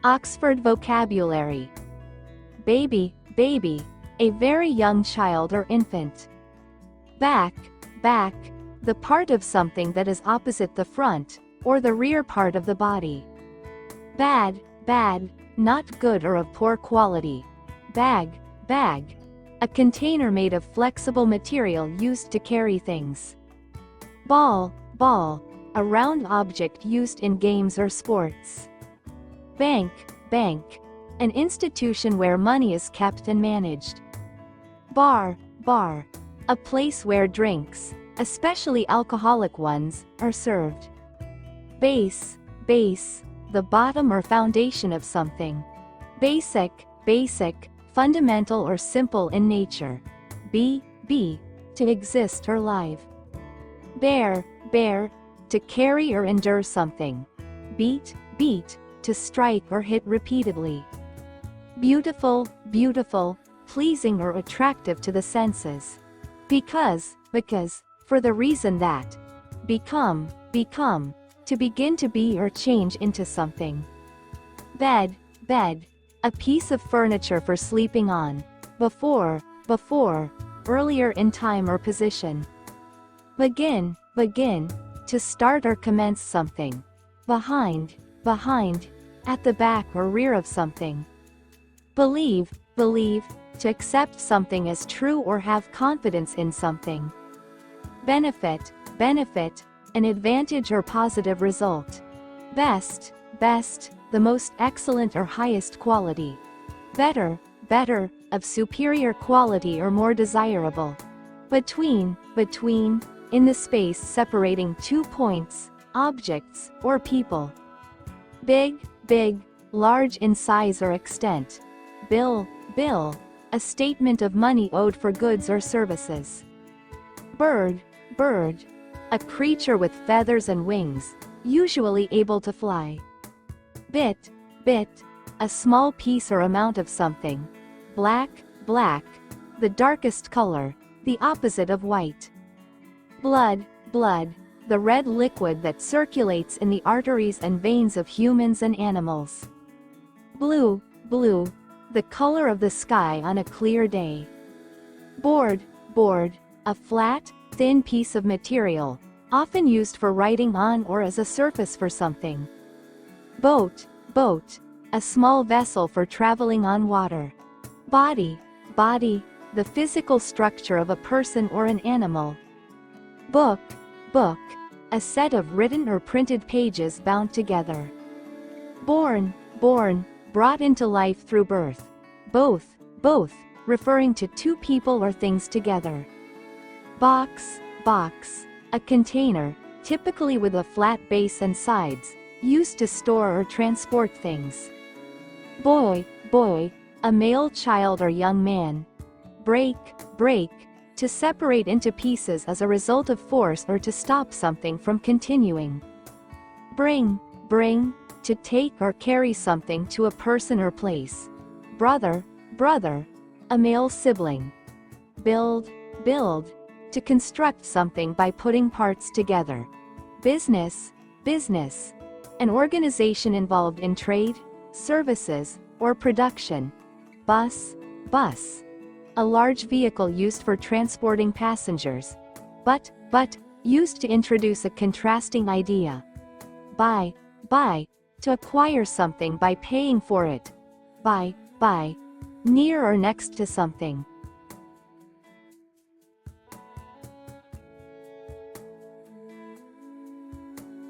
Oxford Vocabulary. Baby, baby, a very young child or infant. Back, back, the part of something that is opposite the front, or the rear part of the body. Bad, bad, not good or of poor quality. Bag, bag, a container made of flexible material used to carry things. Ball, ball, a round object used in games or sports. Bank, bank, an institution where money is kept and managed. Bar, bar, a place where drinks, especially alcoholic ones, are served. Base, base, the bottom or foundation of something. Basic, basic, fundamental or simple in nature. Be, to exist or live. Bear, bear, to carry or endure something. Beat, beat, to strike or hit repeatedly. Beautiful, beautiful, pleasing or attractive to the senses. Because, for the reason that. Become, become, to begin to be or change into something. Bed, bed, a piece of furniture for sleeping on. Before, earlier in time or position. Begin, begin, to start or commence something. Behind, at the back or rear of something. Believe, to accept something as true or have confidence in something. Benefit, an advantage or positive result. Best, the most excellent or highest quality. Better, of superior quality or more desirable. Between, in the space separating 2 points, objects, or people. Big, large in size or extent. Bill, a statement of money owed for goods or services. Bird, a creature with feathers and wings, usually able to fly. Bit, a small piece or amount of something. Black, the darkest color, the opposite of white. Blood, the red liquid that circulates in the arteries and veins of humans and animals. Blue, the color of the sky on a clear day. Board, a flat, thin piece of material, often used for writing on or as a surface for something. Boat, a small vessel for traveling on water. Body, the physical structure of a person or an animal. Book, a set of written or printed pages bound together. Born, brought into life through birth. Both, referring to two people or things together. Box, a container, typically with a flat base and sides, used to store or transport things. Boy, a male child or young man. Break, to separate into pieces as a result of force or to stop something from continuing. Bring, to take or carry something to a person or place. Brother, a male sibling. Build, to construct something by putting parts together. Business, an organization involved in trade, services, or production. Bus, a large vehicle used for transporting passengers. But, used to introduce a contrasting idea. Buy, to acquire something by paying for it. By, near or next to something.